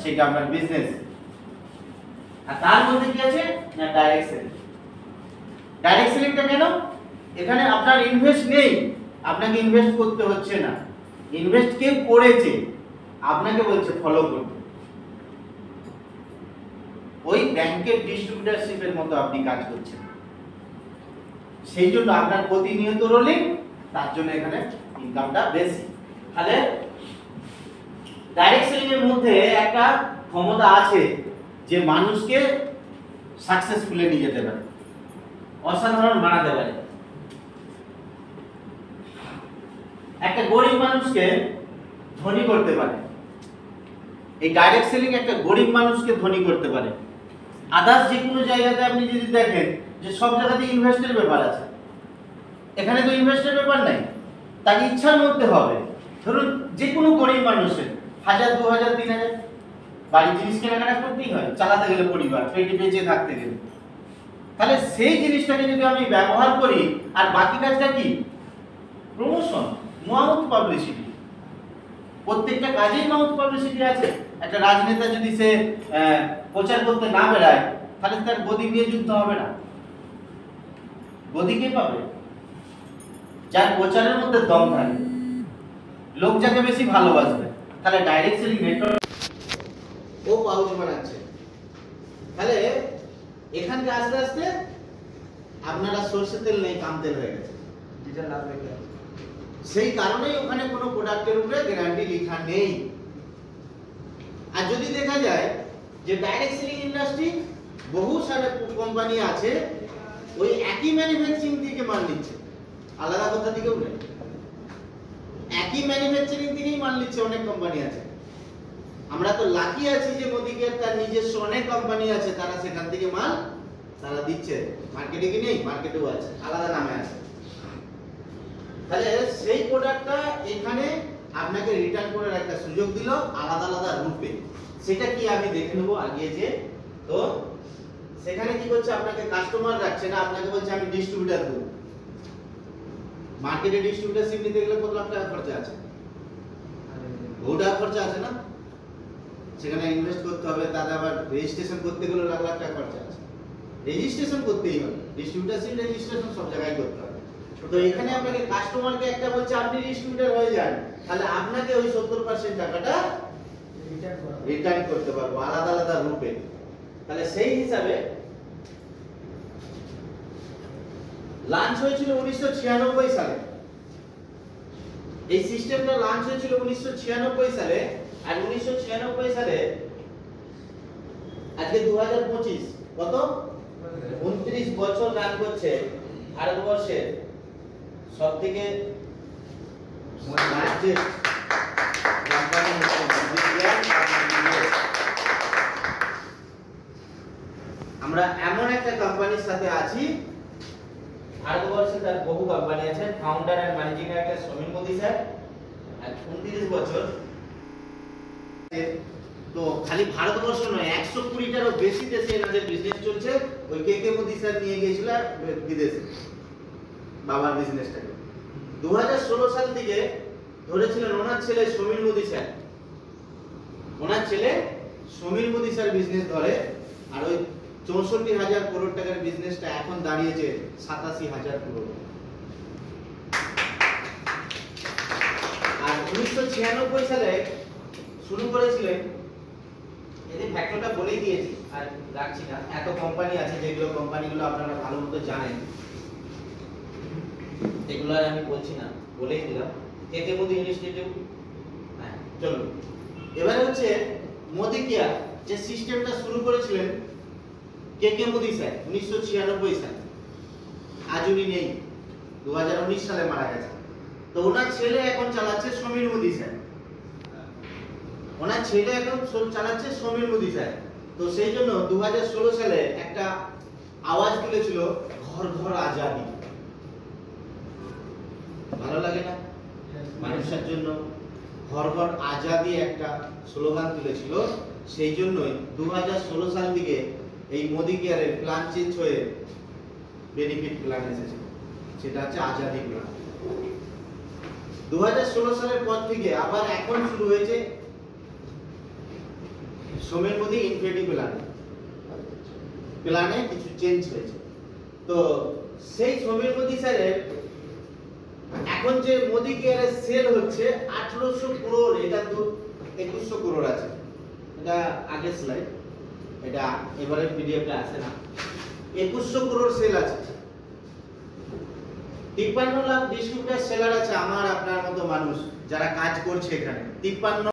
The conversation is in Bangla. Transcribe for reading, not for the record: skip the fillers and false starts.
সেটা আপনার বিজনেস। আর তার মধ্যে কি আছে না ডাইরেক্ট সেলিং। ডাইরেক্ট সেলিংটা কেন? এখানে আপনার ইনভেস্ট নেই, আপনাকে ইনভেস্ট করতে হচ্ছে না, ইনভেস্ট কেউ করেছে, আপনাকে বলছে ফলো করতে। ওই ব্যাংকের ডিস্ট্রিবিউটরশিপের মতো আপনি কাজ করছেন, সেই জন্য আপনার প্রতিনিয়ত রোলিং, তার জন্য এখানে ইনকামটা বেশি। তাহলে ডাইরেক্ট সেলিং এর মধ্যে একটা ক্ষমতা আছে যে মানুষকে সাকসেসফুলি নিয়ে যেতে পারে, অসাধারণ বানাতে পারে। একটা গরিব মানুষকে ধনী করতে পারে, এই ডাইরেক্ট সেলিং একটা গরিব মানুষকে ধনী করতে পারে। আদার্স যে কোনো জায়গাতে আপনি যদি দেখেন যে সব জায়গাতে ইনভেস্টের ব্যাপার আছে, এখানে তো ইনভেস্টের ব্যাপার নাই, তার ইচ্ছার মধ্যে হবে। ধরুন যে কোনো গরিব মানুষের 1000, 2000, 3000 বাড়ির জিনিস কেনাকাটা করতেই হয়, চালাতে গেলে পরিবার, পেটে বেঁচে থাকতে গেলে। তাহলে সেই জিনিসটাকে যদি আমি ব্যবহার করি, আর বাকি কাজটা কি? Promotion, mouth publicity. প্রত্যেকটা কাজেই মাউথ পাবলিসিটি আছে। একটা রাজনেতা যদি সে প্রচার করতে না বেড়ায়, তাহলে তার গদি নিয়ে যুদ্ধ হবে না। গদি কে পাবে? যার প্রচারের মধ্যে দম থাকে, লোক যাকে বেশি ভালোবাসবে। তাহলে ডাইরেক্ট সেলিং নেটওয়ার্ক ও পাউচ বানাচ্ছে। তাহলে এখানকে আস্তে আস্তে আপনারা সরষের তেল নেই, পাম তেল হয়ে গেছে, যেটা লাভ হয়ে গেছে। সেই কারণেই ওখানে কোনো প্রোডাক্টের উপরে গ্যারান্টি লেখা নেই। আর যদি দেখা যায় যে ডাইরেক্ট সেলিং ইন্ডাস্ট্রি বহু সারা কোম্পানি আছে, ওই একই ম্যানুফ্যাকচারিং থেকে মাল নিচ্ছে, আলাদা কোথা থেকেও নেই, একই ম্যানুফ্যাকচারিং থেকেই মাল নিচ্ছে অনেক কোম্পানি আছে। আমরা তো লাকি আছি যে মোদিকের তার নিজস্ব অনেক কোম্পানি আছে, তারা সেখান থেকে মাল তারা দিচ্ছে। মার্কেটে কি নেই? মার্কেটেও আছে, আলাদা নামে আছে। তাহলে সেই প্রোডাক্টটা এখানে আপনাকে রিটার্ন করার একটা সুযোগ দিল আলাদা আলাদা রূপে। সেটা কি আমি দেখে নেব আগে। যে তো সেখানে কি করছে, আপনাকে কাস্টমার রাখছে না, আপনাকে বলছে আমি ডিস্ট্রিবিউটর দেব। মার্কেটে ডিস্ট্রিবিউটরশিপ নিতে গেলে কত লাখ টাকা খরচা আছে? বহু টাকা খরচা আছে না? সেখানে ইনভেস্ট করতে হবে, তাতে আবার রেজিস্ট্রেশন করতে গেলে লাখ লাখ টাকা খরচা আছে। রেজিস্ট্রেশন করতেই হবে, ডিস্ট্রিবিউটরশিপ রেজিস্ট্রেশন সব জায়গায় করতে হবে। তো এখানে আপনাকে কাস্টমারকে একটা বলছে আপনি ডিস্ট্রিবিউটর হয়ে যান, তাহলে আপনাকে ওই 70% টাকাটা রিটার্ন করতে পারবো আলাদা আলাদা রূপে। তাহলে সেই হিসাবে লঞ্চ হয়েছিল 1996 সালে। এই সিস্টেমটা লঞ্চ হয়েছিল 1996 সালে। আর 1996 সালে আজকে 2025, কত 29 বছর রান করছে ভারতবর্ষের সবথেকে লার্জেস্ট কোম্পানি আমরা এমন একটা কোম্পানির সাথে আছি, ভারতবর্ষে তার বহু কোম্পানি আছে। Founder and managing director Samir Modi sir, আর 29 বছর। তো খালি ভারতবর্ষ নয়, 120টারও বেশি দেশে এনাদের বিজনেস চলছে। ওই কে মোদি স্যার নিয়ে গিয়েছিল বিদেশে বাবার বিজনেসটাকে। 2016 সাল থেকে ধরেছিলেন ওনার ছেলে সমীর মোদি স্যার, ওনার ছেলে সমীর মোদি স্যার বিজনেস ধরে। আর ওই 64,000 করোড় টাকার বিজনেসটা এখন দাঁড়িয়েছে 87,000 করোড়। আর 1996 সালে শুরু করেছিলেন। এদের ফ্যাক্টরটা বলেই দিয়েছি, আর রাখছি না। এত কোম্পানি আছে, যেগুলো কোম্পানিগুলো আপনারা ভালো মতো জানেন, এগুলো আর আমি বলছি না, বলেই দিলাম। কে মোদি ইনস্টিটিউট। হ্যাঁ, চলুন এবারে হচ্ছে মোদি কেয়ার, যে সিস্টেমটা শুরু করেছিলেন কে মোদি স্যার 1996 সালে। আজ উনি নেই, 2019 সালে মারা গেছে। তো ওনার ছেলে এখন চালাচ্ছে সমীর মোদি স্যার, ওনার ছেলে এখন চালাচ্ছে সমীর মোদি স্যার। তো সেই জন্য 2016 সালে একটা আওয়াজ তুলেছিল, ঘর ঘর আজাদি। ভালো লাগে না? মানুষের জন্য ঘর ঘর আজাদি একটা স্লোগান তুলেছিল। সেই জন্যই 2016 সাল থেকে এই মোদি কেয়ারের প্ল্যান চেঞ্জ হয়ে বেনিফিট প্ল্যান এসেছে, সেটা হচ্ছে আজাদি প্ল্যান। 2016 সালের পর থেকে আবার এখন শুরু হয়েছে সমীর মোদি ইনফিনিটি প্ল্যানে কিছু চেঞ্জ হয়েছে। তো সেই সমীর মোদি স্যারের এখন যে মোদি কেয়ারের সেল হচ্ছে 1800 crore, এটা তো 2100 crore আছে। এটা আগের স্লাইড, এটা এবারে পিডিএফে আসে না। 2100 crore সেল আছে, 53 লাখ ডিস্ট্রিবিউটার সেলার আছে আমার আপনার মতো মানুষ যারা কাজ করছে এখানে। 53